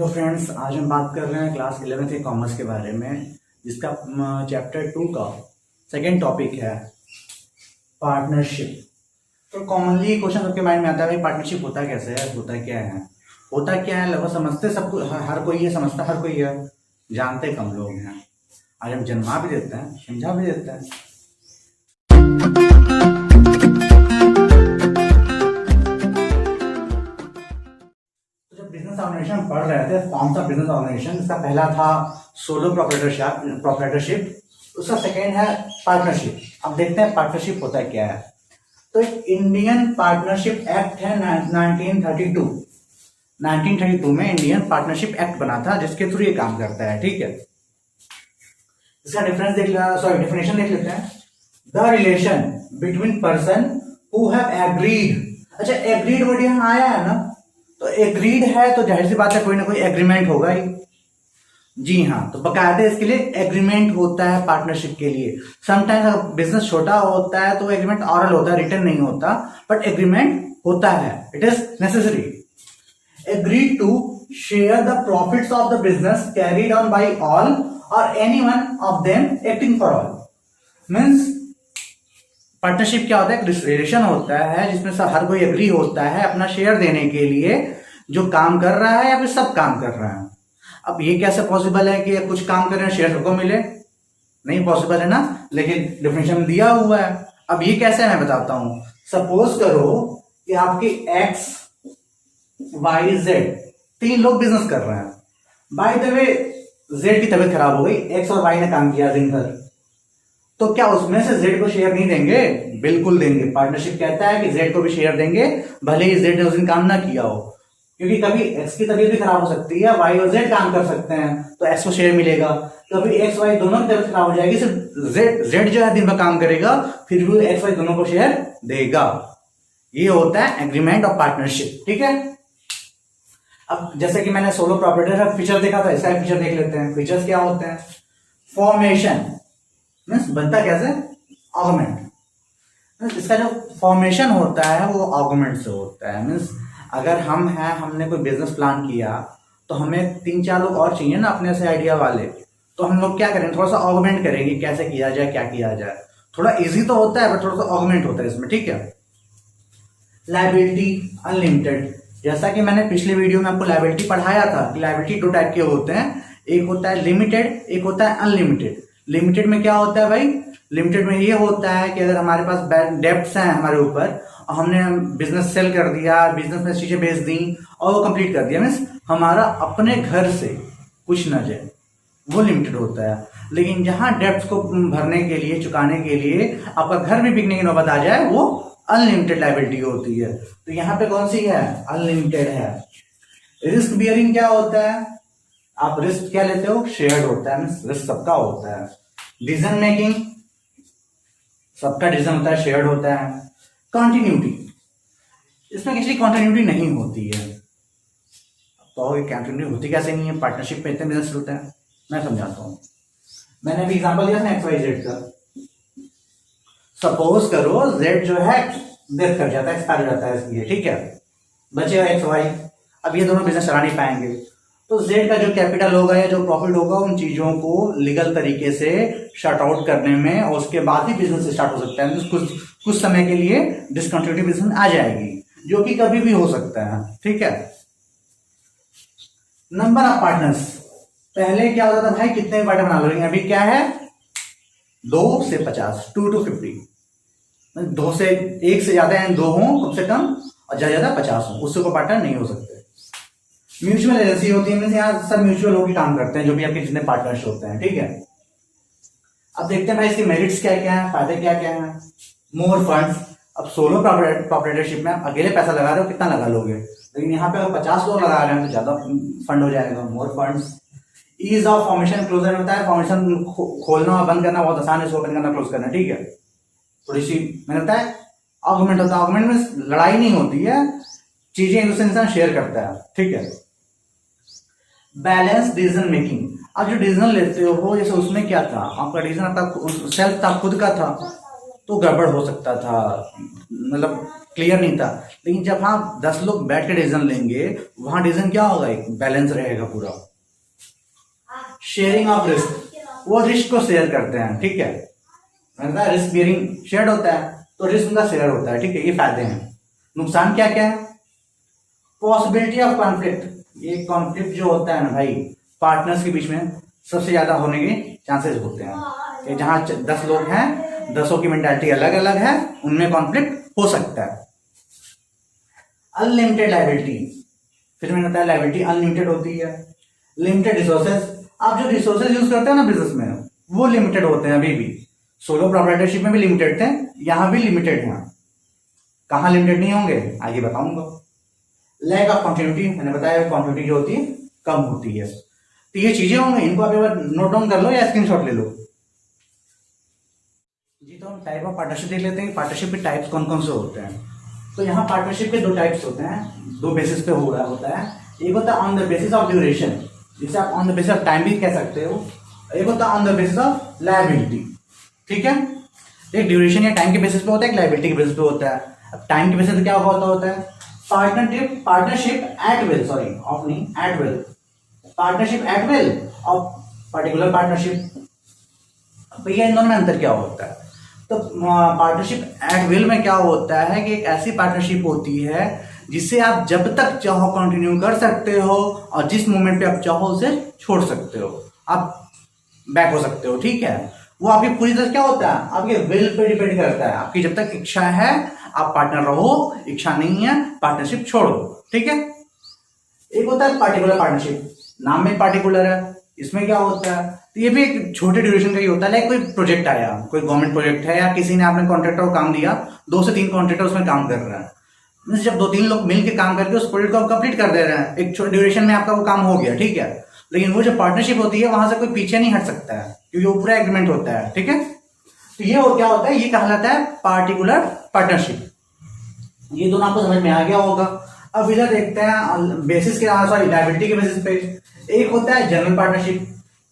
Hello friends, आज हम बात कर रहे हैं क्लास 11th के कॉमर्स के बारे में, जिसका चैप्टर 2 का सेकेंड टॉपिक है पार्टनरशिप। तो कॉमनली क्वेश्चन सबके माइंड में आता है, भाई पार्टनरशिप होता कैसे है, होता क्या है। लगभग समझते सबको, हर कोई ये समझता, हर कोई है, जानते कम लोग हैं। आज हम जन्मा भी देते हैं, समझा भी देते हैं। बिजनेस ऑर्गेनाइजेशन पढ़ रहे थे, फॉर्म्स ऑफ बिजनेस ऑर्गेनाइजेशन। इसका पहला था सोलो प्रोप्राइटरशिप, उसका सेकेंड है पार्टनरशिप। अब देखते हैं पार्टनरशिप होता क्या है। तो एक इंडियन पार्टनरशिप एक्ट है 1932 में इंडियन पार्टनरशिप एक्ट बना था, जिसके थ्रू ये काम करता है। ठीक है, इसका डेफिनेशन देख लेते हैं। The relation between person who have agreed. अच्छा, एग्रीड वर्ड यहाँ आया है ना, तो एग्रीड है तो जाहिर सी बात है कोई ना कोई एग्रीमेंट होगा ही। जी हाँ, तो बकायदे इसके लिए एग्रीमेंट होता है पार्टनरशिप के लिए। समटाइम्स बिजनेस छोटा होता है तो एग्रीमेंट ऑरल होता है, रिटन नहीं होता, बट एग्रीमेंट होता है, it is necessary. Agreed to share the profits of the business carried on by all or any one of them acting for all. Means partnership क्या होता है, एक रिलेशन होता है जिसमें सब हर कोई एग्री होता है अपना शेयर देने के लिए, जो काम कर रहा है या फिर सब काम कर रहा है। अब ये कैसे पॉसिबल है कि कुछ काम कर रहे हैं शेयर सबको मिले, नहीं पॉसिबल है ना, लेकिन डेफिनेशन दिया हुआ है। अब ये कैसे है मैं बताता हूं। सपोज करो कि आपके एक्स वाई जेड 3 लोग बिजनेस कर रहे हैं। बाय द वे जेड की तबीयत खराब हो गई, एक्स और वाई ने काम किया दिन भर, तो क्या उसमें से जेड को शेयर नहीं देंगे? बिल्कुल देंगे। पार्टनरशिप कहता है कि जेड को भी शेयर देंगे, भले ही जेड ने उस दिन काम ना किया हो, क्योंकि कभी एक्स की तबीयत भी खराब हो सकती है, वाई और जेड काम कर सकते हैं तो एक्स को शेयर मिलेगा। कभी एक्स वाई दोनों की तबीयत खराब हो जाएगी, सिर्फ जेड जो है दिन भर काम करेगा, फिर भी एक्स वाई दोनों को शेयर देगा। ये होता है एग्रीमेंट ऑफ पार्टनरशिप। ठीक है, अब जैसे कि मैंने सोलो प्रोप्राइटर फीचर देखा था, इसका फीचर देख लेते हैं। फीचर्स क्या होते हैं? फॉर्मेशन मीन्स बनता कैसे? ऑगमेंट। इसका जो फॉर्मेशन होता है वो ऑगमेंट से होता है। मीन्स अगर हम हैं, हमने कोई बिजनेस प्लान किया तो हमें 3-4 लोग और चाहिए ना अपने से आइडिया वाले, तो हम लोग क्या करेंगे, थोड़ा सा ऑगमेंट करेंगे, कैसे किया जाए, क्या किया जाए। थोड़ा इजी तो होता है बट थोड़ा सा ऑगमेंट होता है इसमें। ठीक है, लायबिलिटी अनलिमिटेड। जैसा कि मैंने पिछले वीडियो में आपको लायबिलिटी पढ़ाया था कि लायबिलिटी 2 टाइप के होते हैं, एक होता है लिमिटेड, एक होता है अनलिमिटेड। लिमिटेड में क्या होता है भाई? लिमिटेड में ये होता है कि अगर हमारे पास डेब्ट्स हैं हमारे ऊपर और हमने बिजनेस सेल कर दिया, बिजनेस में चीजें बेच दी और वो कंप्लीट कर दिया, मीन्स हमारा अपने घर से कुछ न जाए, वो लिमिटेड होता है। लेकिन जहां डेब्ट्स को भरने के लिए, चुकाने के लिए आपका घर में बिकने की नौबत आ जाए, वो अनलिमिटेड लायबिलिटी होती है। तो यहाँ पे कौन सी है? अनलिमिटेड है। रिस्क बियरिंग क्या होता है? आप रिस्क क्या लेते हो? शेयर्ड होता है, रिस्क सबका होता है। डिसीजन मेकिंग, सबका डिसीजन होता है, शेयर्ड होता है। कंटिन्यूटी, इसमें किसी कंटिन्यूटी नहीं होती है। तो कंटिन्यूटी होती कैसे नहीं है? पार्टनरशिप में इतने बिजनेस होते हैं, मैं समझाता हूं। मैंने अभी एग्जांपल दिया था एक्स वाई जेड का। सपोज करो जेड जो है डेथ कर जाता है, एक्सपायर हो जाता है इसलिए, ठीक है, बचेगा एक्स वाई। अब ये दोनों बिजनेस चला नहीं पाएंगे, तो जेड का जो कैपिटल होगा या जो प्रॉफिट होगा उन चीजों को लीगल तरीके से शट आउट करने में, और उसके बाद ही बिजनेस स्टार्ट हो सकता है। कुछ समय के लिए डिसकंटिन्यूटी बिजनेस आ जाएगी, जो कि कभी भी हो सकता है। ठीक है, नंबर ऑफ पार्टनर्स। पहले क्या होता था भाई, कितने पार्टनर बना लो, अभी क्या है? 2 से 50, 2 to 50। 2 से 1 से ज्यादा है, 2 हो कम से कम, और ज्यादा 50 हो, उससे कोई पार्टनर नहीं हो सकते। म्यूचुअल एजेंसी होती है, यहाँ सब म्यूचुअल होकर काम करते हैं, जो भी आपके जितने पार्टनर्स होते हैं। ठीक है, अब देखते हैं भाई इसके मेरिट्स क्या क्या है, फायदे क्या क्या है। मोर फंड्स। अब सोलो प्रोप्राइटरशिप में आप अकेले पैसा लगा रहे हो, कितना लगा लोगे, लेकिन यहाँ पे अगर 50 लोग लगा रहे हैं तो ज्यादा फंड हो जाएगा। More funds. Ease of formation closure होता है, फॉर्मेशन खोलना और बंद करना बहुत आसान है, इसको ओपन करना क्लोज करना। ठीक है, थोड़ी सी मेहनत है। आर्गुमेंट होता है, आर्गुमेंट में लड़ाई नहीं होती है, चीजें एक दूसरे इंसान शेयर करता है। ठीक है, बैलेंस डिसीजन मेकिंग। आप जो डिसीजन लेते हो, जैसे उसमें क्या था, आपका डिसीजन आपका सेल्फ था, खुद का था, तो गड़बड़ हो सकता था, मतलब क्लियर नहीं था। लेकिन जब हाँ 10 लोग बैठ के डिसीजन लेंगे, वहां डिसीजन क्या होगा, एक बैलेंस रहेगा पूरा। शेयरिंग ऑफ रिस्क, वो रिस्क को शेयर करते हैं, ठीक है, रिस्क बियरिंग शेयर होता है, तो रिस्क उनका शेयर होता है, ठीक है, ये फायदे हैं। नुकसान क्या क्या है, पॉसिबिलिटी ऑफ कॉन्फ्लिक्ट, ये कॉन्फ्लिक्ट जो होता है ना भाई पार्टनर्स के बीच में सबसे ज्यादा होने के चांसेस होते हैं, कि जहां 10 लोग हैं, 10 की मेंटालिटी अलग अलग है, उनमें कॉन्फ्लिक्ट हो सकता है। अनलिमिटेड लायबिलिटी, फिर मैंने बताया लायबिलिटी अनलिमिटेड होती है। लिमिटेड रिसोर्सेज, आप जो रिसोर्सेज यूज करते हैं ना बिजनेस में, वो लिमिटेड होते हैं अभी भी। सोलो प्रोप्राइटरशिप में भी लिमिटेड थे, यहां भी लिमिटेड है। कहां लिमिटेड नहीं होंगे आगे बताऊंगा। लैक ऑफ कंटिन्यूटी, मैंने बताया कंटिन्यूटी जो होती है कम होती है। तो ये चीजें होंगी, इनको आप एक बार नोट डाउन कर लो या स्क्रीनशॉट ले लो जी। तो हम टाइप ऑफ पार्टनरशिप देख लेते हैं, पार्टनरशिप के टाइप्स कौन कौन से होते हैं। तो यहाँ पार्टनरशिप के 2 टाइप्स होते हैं, 2 बेसिस पे हो रहा होता है। एक होता है on the basis of duration, जिसे आप on the basis of time भी कह सकते हो। एक होता है on the basis of liability, ठीक है। एक ड्यूरेशन या टाइम के बेसिस पे होता है, एक लायबिलिटी के बेसिस पे होता है। अब टाइम के बेसिस पे क्या होता है, partnership at will, sorry of नहीं, at will, partnership at will of particular partnership. भैया इन दोनों में अंतर क्या होता है। तो पार्टनरशिप एट विल में क्या होता है कि एक ऐसी पार्टनरशिप होती है जिसे आप जब तक चाहो कंटिन्यू कर सकते हो, और जिस मोमेंट पे आप चाहो उसे छोड़ सकते हो, आप बैक हो सकते हो, ठीक है। वो आपकी पूरी तरह क्या होता है, आपके विल पे डिपेंड करता है। आपकी जब तक इच्छा है आप पार्टनर रहो, इच्छा नहीं है पार्टनरशिप छोड़ो, ठीक है। एक होता है पार्टिकुलर पार्टनरशिप, नाम में पार्टिकुलर है, इसमें क्या होता है, तो ये भी एक छोटे ड्यूरेशन का ही होता है। लाइक कोई प्रोजेक्ट आया, कोई गवर्नमेंट प्रोजेक्ट है, या किसी ने आपने कॉन्ट्रैक्टर को काम दिया, 2 से 3 कॉन्ट्रैक्टर उसमें काम कर रहा है। जब 2-3 लोग मिलकर काम करके उस प्रोजेक्ट को आप कंप्लीट कर दे रहे हैं, एक छोटे ड्यूरेशन में आपका वो काम हो गया, ठीक है। लेकिन वो जो पार्टनरशिप होती है वहां से कोई पीछे नहीं हट सकता है, क्योंकि वो पूरा एग्रीमेंट होता है, ठीक है। तो ये क्या होता है, ये कहलाता है पार्टिकुलर पार्टनरशिप। ये दोनों आपको समझ में आ गया होगा। अब इधर देखते हैं बेसिस के, सॉरी लायबिलिटी के बेसिस पे। एक होता है जनरल पार्टनरशिप,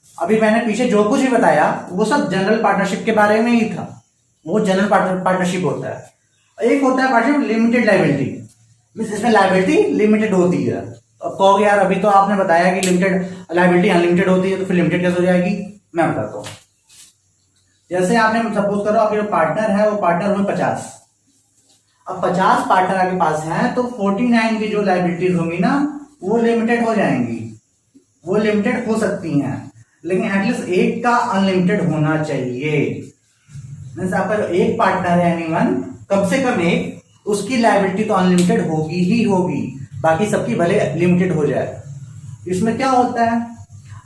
अभी मैंने पीछे जो कुछ भी बताया वो सब जनरल पार्टनरशिप के बारे में ही था, वो जनरल पार्टनरशिप होता है। एक होता है पार्टनरशिप लिमिटेड लायबिलिटी, मींस इसमें लायबिलिटी लिमिटेड होती है। अब कहोगे यार अभी तो आपने बताया कि लिमिटेड लायबिलिटी अनलिमिटेड होती है, तो फिर लिमिटेड कैसे हो जाएगी, मैं बताता हूँ। जैसे आपने सपोज करो आपके जो पार्टनर है वो पार्टनर हुए 50, अब 50 पार्टनर आपके पास हैं, तो 49 की जो लायबिलिटीज होंगी ना वो लिमिटेड हो जाएंगी, वो लिमिटेड हो सकती हैं, लेकिन एटलीस्ट एक का अनलिमिटेड होना चाहिए। मींस आपका जो एक पार्टनर है एनीवन, कम से कम एक, उसकी लायबिलिटी तो अनलिमिटेड होगी ही होगी, बाकी सबकी भले लिमिटेड हो जाए। इसमें क्या होता है,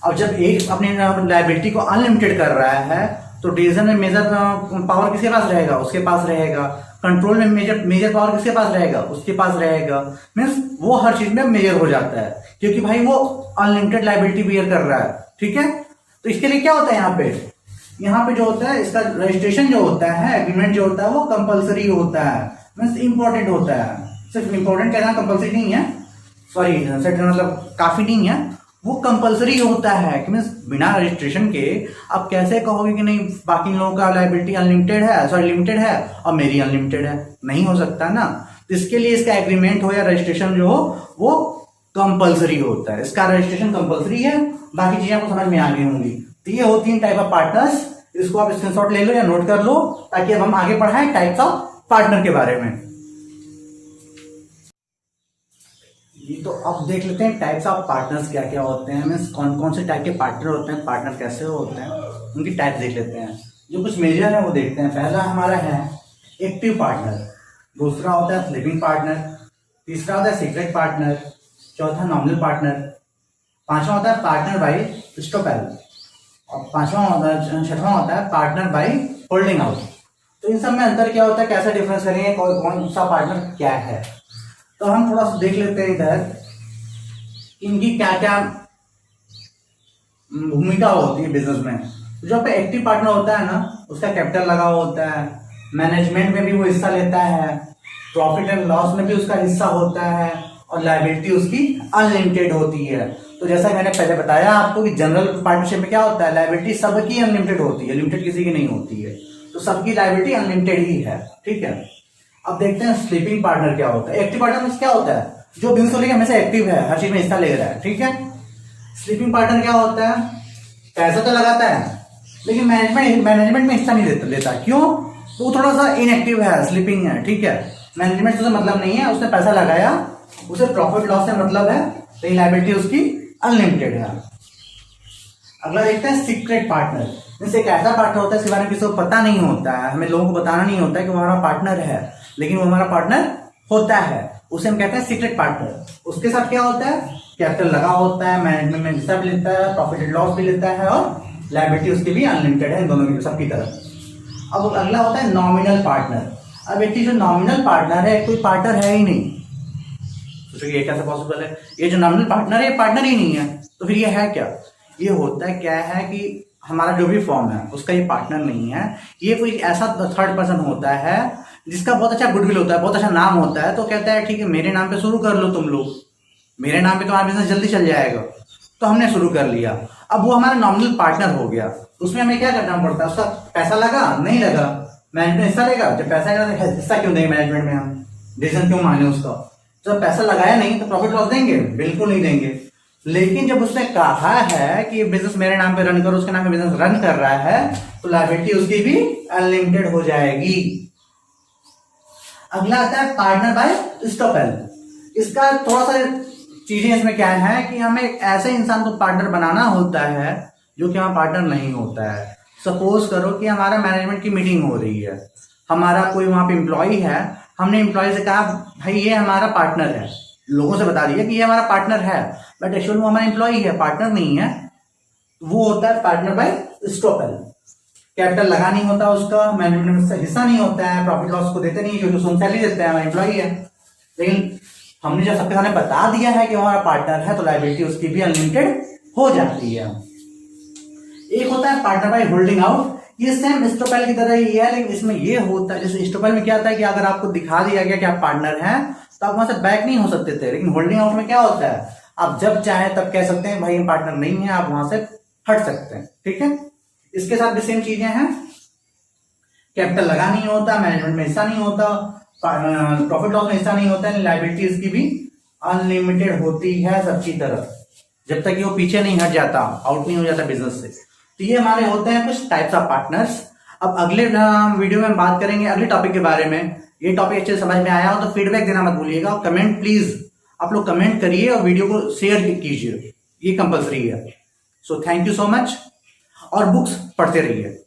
अब जब एक अपनी लायबिलिटी को अनलिमिटेड कर रहा है, तो डिसीजन में मेजर पावर किसके पास रहेगा, उसके पास रहेगा। कंट्रोल में मेजर पावर किसके पास रहेगा, उसके पास रहेगा। मींस वो हर चीज में मेजर हो जाता है, क्योंकि भाई वो अनलिमिटेड लायबिलिटी बियर कर रहा है, ठीक है। तो इसके लिए क्या होता है, यहाँ पे जो होता है इसका रजिस्ट्रेशन जो होता है, एग्रीमेंट जो होता है वो कंपलसरी होता है, मींस इंपॉर्टेंट होता है। सिर्फ इंपॉर्टेंट कहना कंपलसरी नहीं है, सॉरी मतलब काफी नहीं है, वो कंपलसरी होता है कि मींस बिना रजिस्ट्रेशन के आप कैसे कहोगे कि नहीं बाकी लोगों का लायबिलिटी अनलिमिटेड है, सॉरी लिमिटेड है और मेरी अनलिमिटेड है, नहीं हो सकता ना। तो इसके लिए इसका एग्रीमेंट हो या रजिस्ट्रेशन जो हो वो कंपलसरी होता है, इसका रजिस्ट्रेशन कंपलसरी है। बाकी चीजें आपको समझ में आ गई होंगी। तो ये होती है टाइप ऑफ पार्टनर्स, इसको आप स्क्रीनशॉट ले लो या नोट कर लो, ताकि अब हम आगे बढ़ाएं टाइप्स ऑफ पार्टनर के बारे में। तो अब देख लेते हैं टाइप्स ऑफ पार्टनर्स क्या क्या होते हैं, मीन्स कौन कौन से टाइप के पार्टनर होते हैं, पार्टनर कैसे होते हैं, उनकी टाइप देख लेते हैं। जो कुछ मेजर है वो देखते हैं। पहला हमारा है एक्टिव पार्टनर, दूसरा होता है स्लीपिंग पार्टनर, तीसरा होता है सीक्रेट पार्टनर, चौथा नॉमिनल पार्टनर, पांचवा होता है पार्टनर बाय स्टॉपेल, और छठवां होता है पार्टनर बाय होल्डिंग आउट। तो इन सब में अंतर क्या होता है, कैसे डिफरेंस करेंगे, कौन सा पार्टनर क्या है। तो हम थोड़ा सा देख लेते हैं इधर इनकी क्या क्या भूमिका होती है बिजनेस में। जो पे एक्टिव पार्टनर होता है ना, उसका कैपिटल लगा होता है, मैनेजमेंट में भी वो हिस्सा लेता है, प्रॉफिट एंड लॉस में भी उसका हिस्सा होता है, और लायबिलिटी उसकी अनलिमिटेड होती है। तो जैसा मैंने पहले बताया आपको कि जनरल पार्टनरशिप में क्या होता है, लायबिलिटी सबकी अनलिमिटेड होती है, लिमिटेड किसी की नहीं होती है। तो सबकी लायबिलिटी अनलिमिटेड ही है, ठीक है। अब देखते हैं स्लीपिंग पार्टनर क्या होता है। एक्टिव पार्टनर में क्या होता है, जो बिजनेस को लेकर हमेशा एक्टिव है, हर चीज में हिस्सा ले रहा है, ठीक है। स्लीपिंग पार्टनर क्या होता है, पैसा तो लगाता है लेकिन मैनेजमेंट में हिस्सा नहीं लेता। क्यों, तो वो थोड़ा सा इनएक्टिव है, स्लीपिंग है, ठीक है। मैनेजमेंट से मतलब नहीं है, उसने पैसा लगाया, उसे प्रॉफिट लॉस से मतलब है, तो लायबिलिटी उसकी अनलिमिटेड है। अगला देखते हैं सीक्रेट पार्टनर। जैसे एक ऐसा पार्टनर होता है इसके बारे में किसी को पता नहीं होता है, हमें लोगों को बताना नहीं होता है कि वो हमारा पार्टनर है, लेकिन वो हमारा पार्टनर होता है, उसे हम कहते हैं सीक्रेट पार्टनर। उसके साथ क्या होता है, कैपिटल लगा होता है, मैनेजमेंट में हिस्सा भी लेता है, प्रॉफिट एंड लॉस भी लेता है, और लायबिलिटी उसकी भी अनलिमिटेड है, दोनों की सबकी तरफ। अब अगला होता है नॉमिनल पार्टनर। अब एक जो नॉमिनल पार्टनर है, कोई पार्टनर है ही नहीं। सोचो ये कैसे पॉसिबल है, ये जो नॉमिनल पार्टनर है ये पार्टनर ही नहीं है, तो फिर ये है क्या। ये होता है क्या है कि हमारा जो भी फॉर्म है उसका ये पार्टनर नहीं है, ये कोई ऐसा थर्ड पर्सन होता है जिसका बहुत अच्छा गुडविल होता है, बहुत अच्छा नाम होता है, तो कहता है ठीक है मेरे नाम पे शुरू कर लो तुम लोग, मेरे नाम पे तुम्हारा बिजनेस जल्दी चल जाएगा, तो हमने शुरू कर लिया। अब वो हमारा नॉमिनल पार्टनर हो गया, उसमें हमें क्या करना पड़ता है, उसका पैसा लगा नहीं लगा, मैनेजमेंट हिस्सा लेगा, जब पैसा हिस्सा क्यों देंगे मैनेजमेंट में, हम डिसीजन क्यों माने उसका, जब पैसा लगाया नहीं तो प्रॉफिट लॉस देंगे, बिल्कुल नहीं देंगे। लेकिन जब उसने कहा है कि बिजनेस मेरे नाम पे रन करो, उसके नाम पे बिजनेस रन कर रहा है, तो लायबिलिटी उसकी भी अनलिमिटेड हो जाएगी। अगला आता है पार्टनर बाय स्टॉपेल। इसका थोड़ा सा चीजें इसमें क्या है कि हमें ऐसे इंसान को पार्टनर बनाना होता है जो कि हमारा पार्टनर नहीं होता है। सपोज करो कि हमारा मैनेजमेंट की मीटिंग हो रही है, हमारा कोई वहां पे एम्प्लॉय है, हमने एम्प्लॉय से कहा भाई ये हमारा पार्टनर है, लोगों से बता दिया कि ये हमारा पार्टनर है, बट एक्चुअली वो हमारा एम्प्लॉय है, पार्टनर नहीं है। वो होता है पार्टनर बाय स्टॉपेल। कैपिटल लगा नहीं होता उसका, मैनेजमेंट में हिस्सा नहीं होता है, प्रॉफिट लॉस को देते नहीं, जो उसको सैलरी देते हैं, हमारा एम्प्लॉय है। लेकिन हमने जब सबके सामने बता दिया है कि हमारा पार्टनर है, तो लायबिलिटी उसकी भी अनलिमिटेड हो जाती है। एक होता है पार्टनर बाय होल्डिंग आउट। ये सेम स्टॉपेल की तरह ही है, लेकिन इसमें ये होता है, जैसे स्टॉपेल में क्या होता है कि अगर आपको दिखा दिया गया कि आप पार्टनर हैं तो आप वहां से बैक नहीं हो सकते थे, लेकिन होल्डिंग आउट में क्या होता है, आप जब चाहे तब कह सकते हैं भाई हम पार्टनर नहीं है, आप वहां से हट सकते हैं, ठीक है। इसके साथ भी सेम चीजें हैं, कैपिटल लगा नहीं होता, मैनेजमेंट में हिस्सा नहीं होता, प्रॉफिट लॉस में हिस्सा नहीं होता है, लायबिलिटी इसकी भी अनलिमिटेड होती है सबकी तरफ, जब तक कि वो पीछे नहीं हट जाता, आउट नहीं हो जाता बिजनेस से। तो ये हमारे होते हैं कुछ टाइप्स ऑफ पार्टनर्स। अब अगले वीडियो में हम बात करेंगे अगले टॉपिक के बारे में। ये टॉपिक अच्छे से समझ में आया हो तो फीडबैक देना मत भूलिएगा, कमेंट प्लीज आप लोग कमेंट करिए और वीडियो को शेयर कीजिए, ये कंपलसरी है। So thank you so much, और बुक्स पढ़ते रहिए।